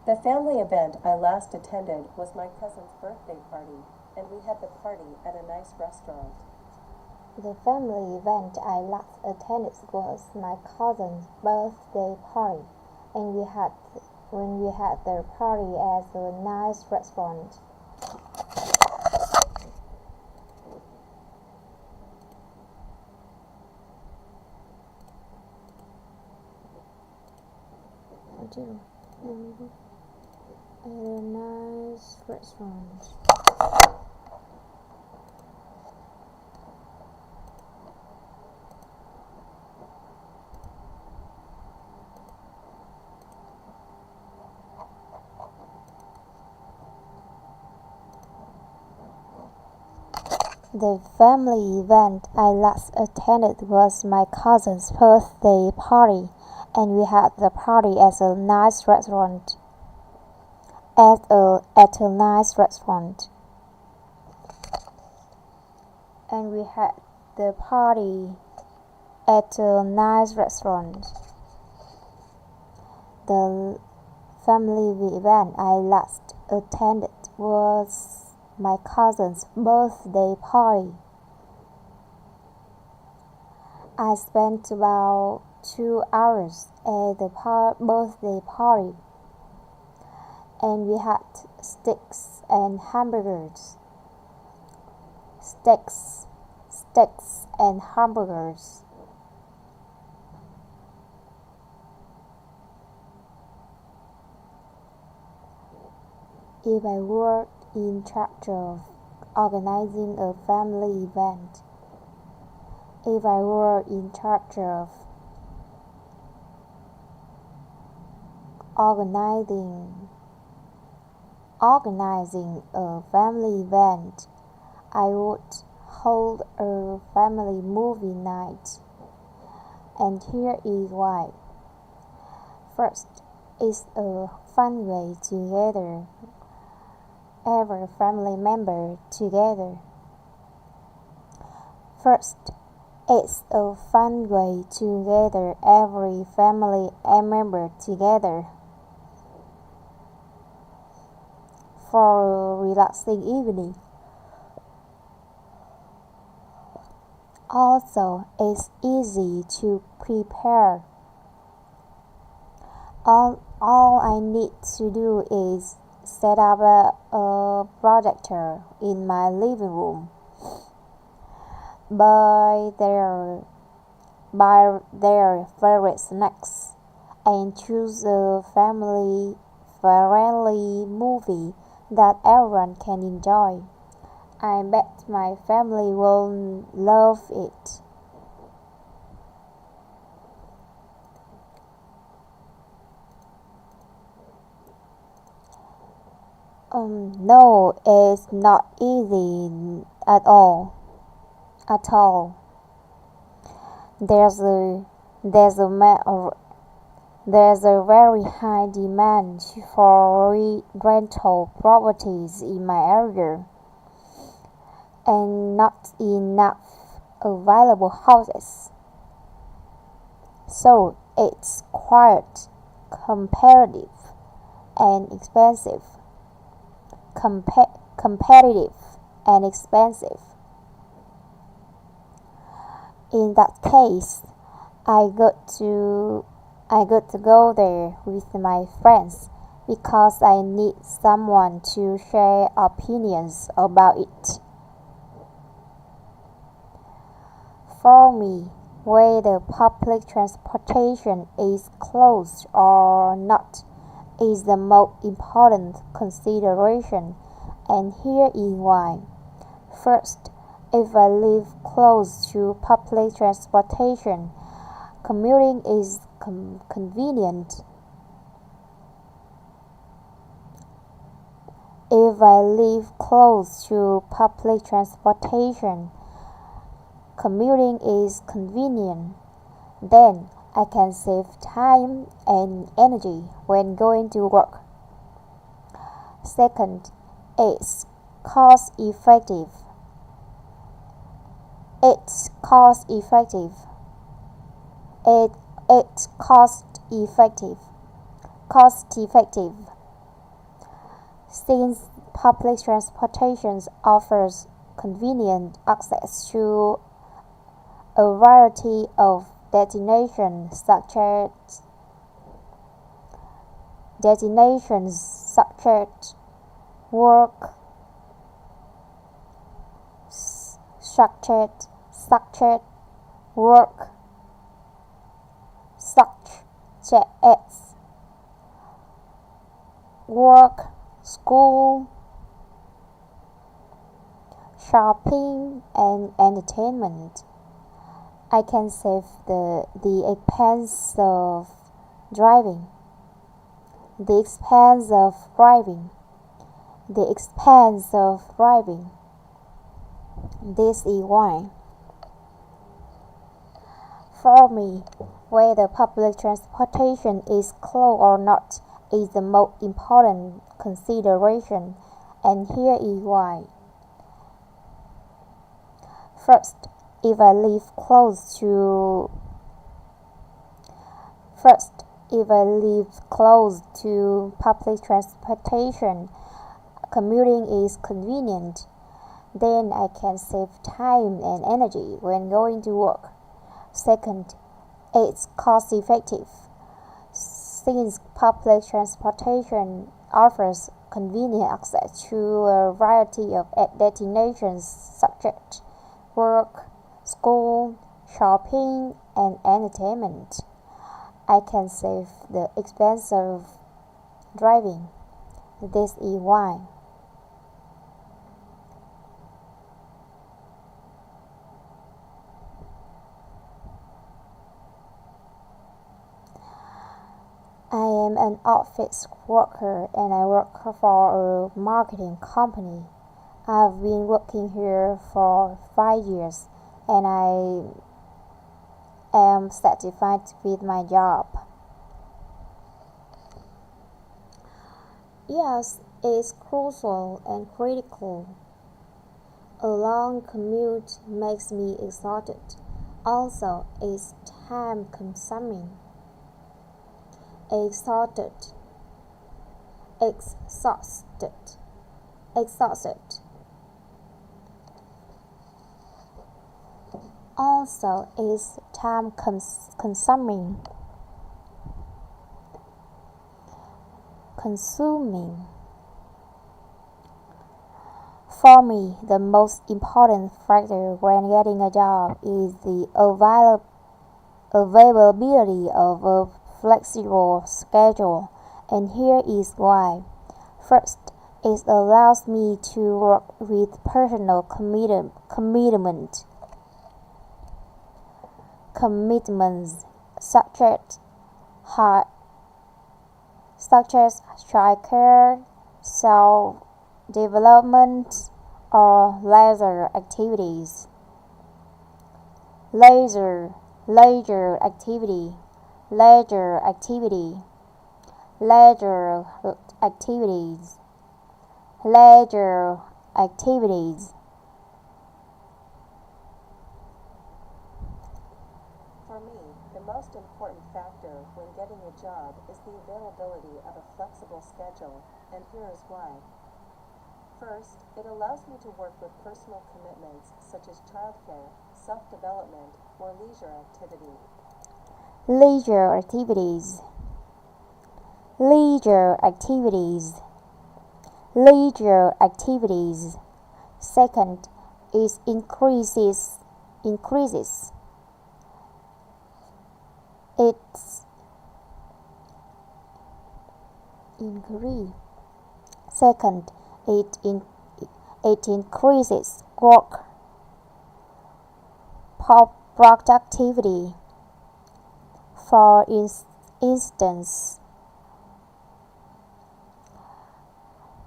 The family event I last attended was my cousin's birthday party, and we had the party at a nice restaurant. The family event I last attended was my cousin's birthday party, and we had the party at a nice restaurant. At a nice restaurant. The family event I last attended was my cousin's birthday party, and we had the party at a nice restaurant. At a nice restaurant. And we had the party at a nice restaurant. The family event I last attended was my cousin's birthday party. I spent about 2 hours at the birthday party, and we had steaks and hamburgers. Steaks and hamburgers. If I were in charge of organizing a family event, if I were in charge of organizing a family event, I would hold a family movie night. And here is why. First, it's a fun way to gather every family member together. First, it's a fun way to gather every family member together for a relaxing evening. Also, it's easy to prepare. All I need to do is set up a projector in my living room, buy their favorite snacks, and choose a family-friendly movie that everyone can enjoy. I bet my family will love it. No, it's not easy at all. There's a very high demand for rental properties in my area, and not enough available houses. So it's quite competitive and expensive. Competitive and expensive. In that case, I got to go there with my friends because I need someone to share opinions about it. For me, whether public transportation is closed or not is the most important consideration, and here is why. First, if I live close to public transportation, commuting is convenient. If I live close to public transportation, commuting is convenient. Then I can save time and energy when going to work. Second, it's cost effective. It's cost effective. It's cost effective. Since public transportation offers convenient access to a variety of destinations such as work, such as work, such as work, school, shopping, and entertainment. I can save the expense of driving. The expense of driving. The expense of driving. This is why. For me, whether public transportation is closed or not is the most important consideration, and here is why. First, if I live close to public transportation, commuting is convenient. Then I can save time and energy when going to work. Second, it's cost effective. Since public transportation offers convenient access to a variety of destinations such as work, school, shopping, and entertainment, I can save the expense of driving. This is why. I am an office worker and I work for a marketing company. I've been working here for 5 years and I am satisfied with my job. Yes, it's crucial and critical. A long commute makes me exhausted. Also, it's time consuming. Exhausted. Also, it's time consuming. For me, the most important factor when getting a job is the availability of a flexible schedule, and here is why. First, it allows me to work with personal commitments such as childcare, self-development, or leisure activities. Leisure activities. For me, the most important factor when getting a job is the availability of a flexible schedule, and here is why. First, it allows me to work with personal commitments such as childcare, self-development, or leisure activity. Leisure activities. Second, it increases. Second, it increases work productivity. For instance,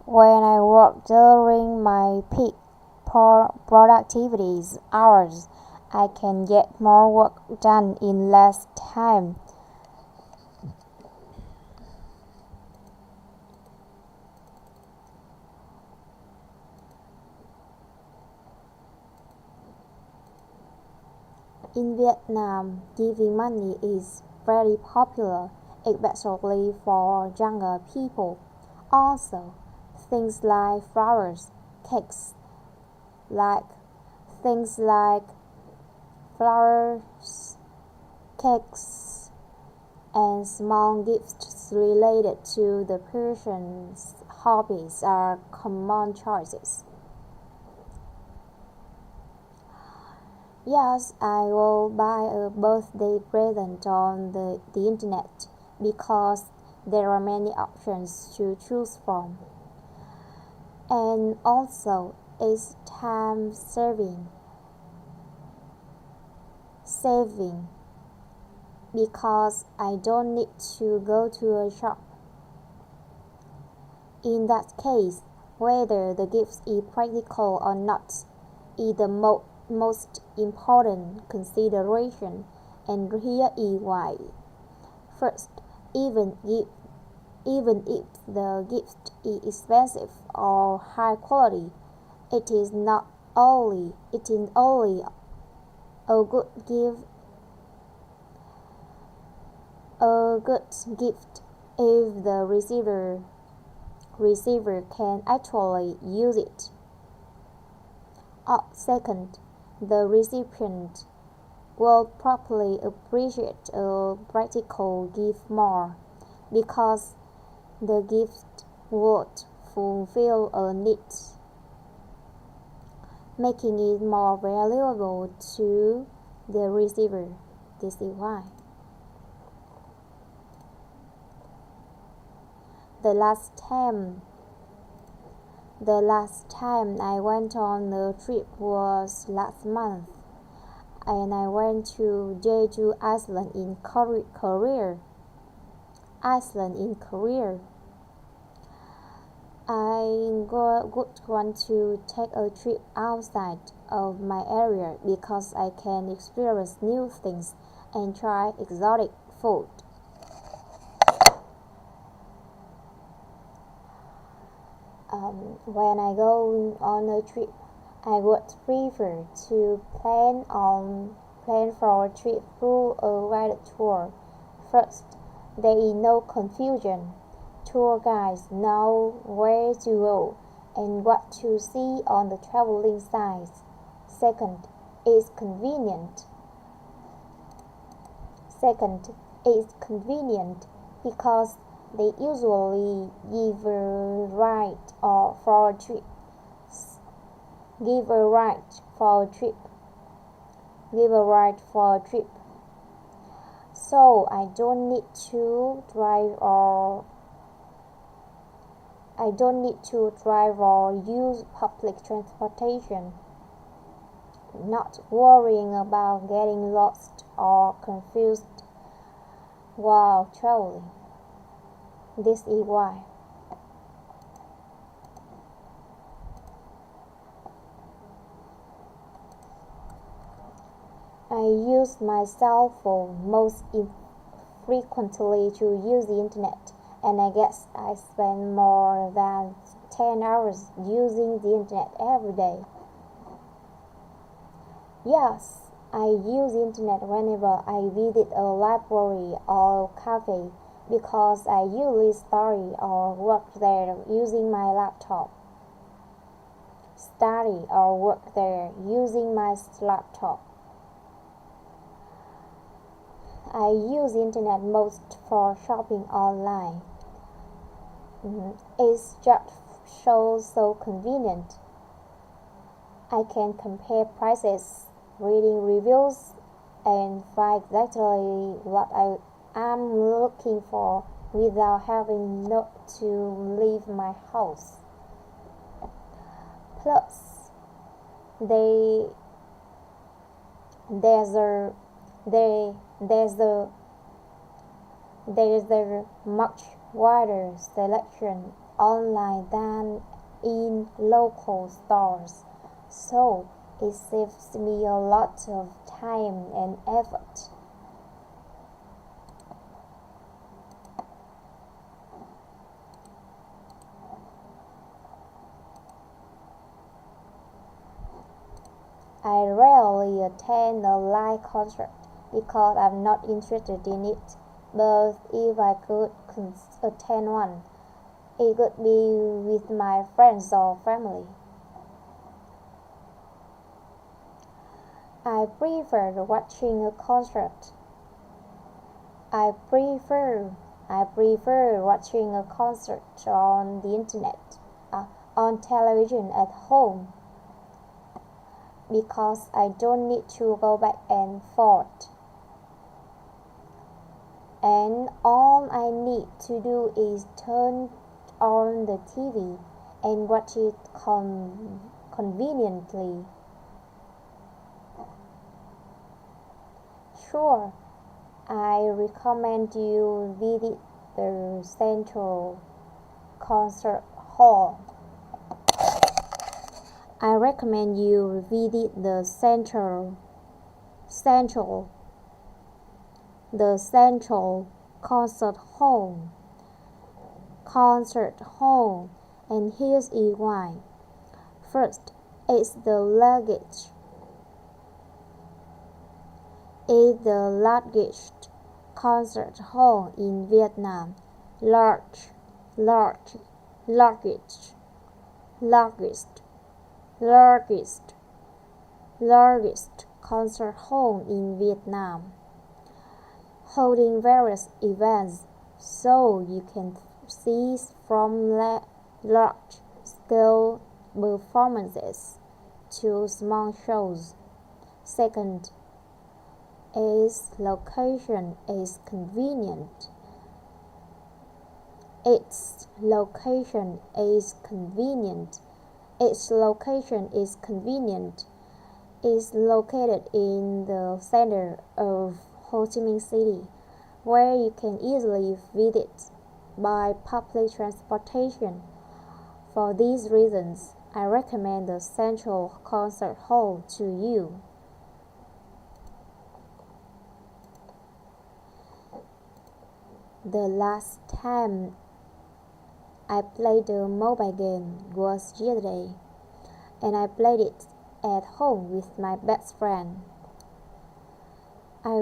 when I work during my peak productivity hours, I can get more work done in less time. In Vietnam, giving money is very popular, especially for younger people. Also, things like flowers, cakes, things like flowers, cakes, and small gifts related to the person's hobbies are common choices. Yes, I will buy a birthday present on the internet because there are many options to choose from. And also, it's time saving because I don't need to go to a shop. In that case, whether the gift is practical or not is the most important consideration, and here is why. First, even if the gift is expensive or high quality, it is only a good gift if the receiver can actually use it. Second, the recipient will probably appreciate a practical gift more because the gift would fulfill a need, making it more valuable to the receiver. This is why. The last time I went on a trip was last month, and I went to Jeju Island in Korea. I would want to take a trip outside of my area because I can experience new things and try exotic food. When I go on a trip, I would prefer to plan for a trip through a guided tour. First, there is no confusion. Tour guides know where to go and what to see on the traveling sites. Second, it's convenient. Because they usually give a ride for a trip. So I don't need to drive or use public transportation, not worrying about getting lost or confused while traveling. This is why. I use my cell phone most frequently to use the internet, and I guess I spend more than 10 hours using the internet every day. Yes, I use the internet whenever I visit a library or cafe because I usually study or work there using my laptop. I use the internet most for shopping online. It's just so convenient. I can compare prices, reading reviews, and find exactly what I am looking for without having to leave my house. Plus, there's a much wider selection online than in local stores, so it saves me a lot of time and effort. I rarely attend a live concert because I'm not interested in it, but if I could attend one, It could be with my friends or family. I prefer watching a concert. I prefer watching a concert on the internet, on television at home, because I don't need to go back and forth. And all I need to do is turn on the TV and watch it conveniently. Sure, I recommend you visit the Central Concert Hall. I recommend you visit the Central Concert Hall, and here's why. First, it's the largest concert hall in Vietnam. Largest concert hall in Vietnam, holding various events, so you can see from large-scale performances to small shows. Second, its location is convenient. Its location is convenient. It's located in the center of Ho Chi Minh City, where you can easily visit by public transportation. For these reasons, I recommend the Central Concert Hall to you. The last time I played a mobile game was yesterday, and I played it at home with my best friend. I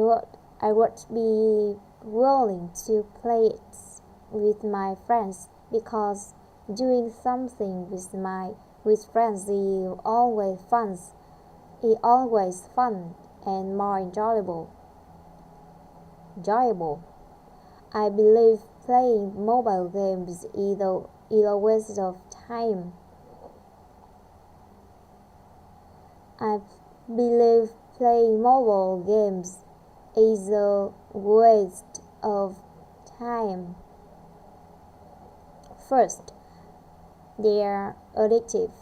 would be willing to play it with my friends because doing something with friends is always fun and more enjoyable. I believe playing mobile games is a waste of time. I believe playing mobile games is a waste of time. First, they are addictive.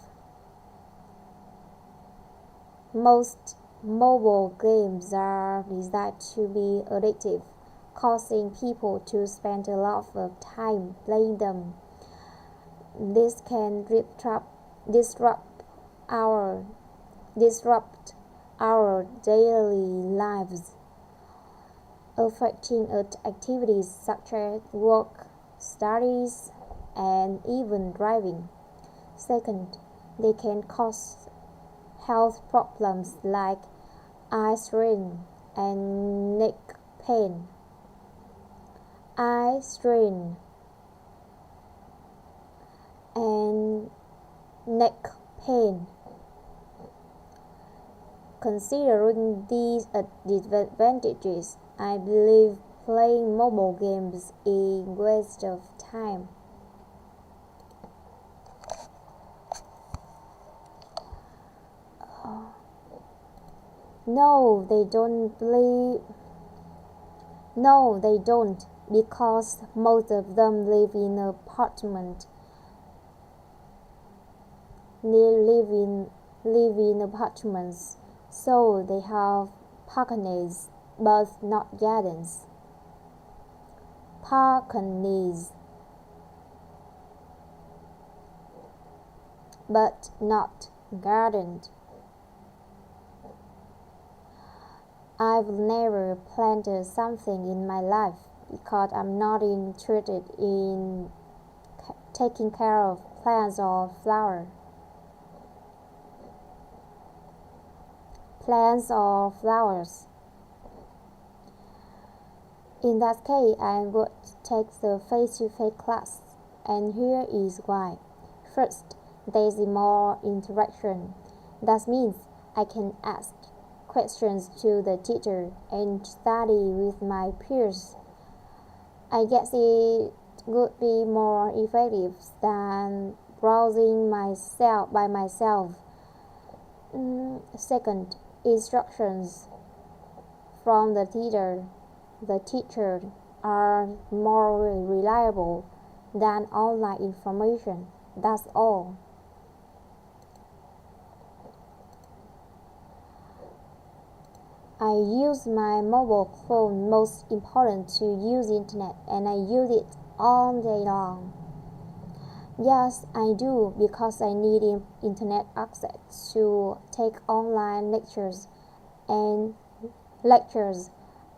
Most mobile games are designed to be addictive, causing people to spend a lot of time playing them. This can disrupt our daily lives, affecting activities such as work, studies, and even driving. Second, they can cause health problems like eye strain and neck pain. Eye strain and neck pain. Considering these disadvantages, I believe playing mobile games is a waste of time. No, they don't, because most of them live in apartments, so they have balconies, but not gardens. But not gardens. I've never planted something in my life because I'm not interested in taking care of plants or flowers. In that case, I would take the face-to-face class and here is why. First, there is more interaction. That means I can ask questions to the teacher and study with my peers. I guess it would be more effective than browsing by myself. Second, instructions from the teacher. The teacher are more reliable than online information. That's all. I use my mobile phone most important to use internet, and I use it all day long. Yes, I do, because I need internet access to take online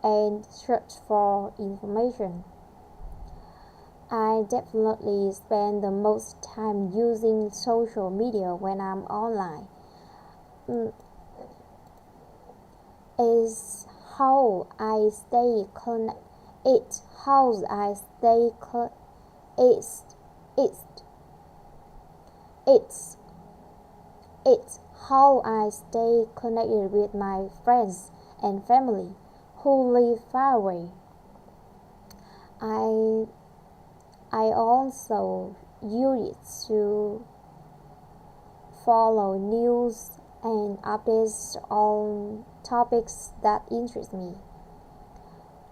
and search for information. I definitely spend the most time using social media when I'm online. It's how I stay connected. It's how I stay It's how I stay connected with my friends and family who live far away. I also use it to follow news and updates on topics that interest me.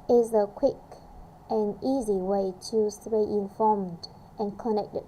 It's a quick and easy way to stay informed and connected.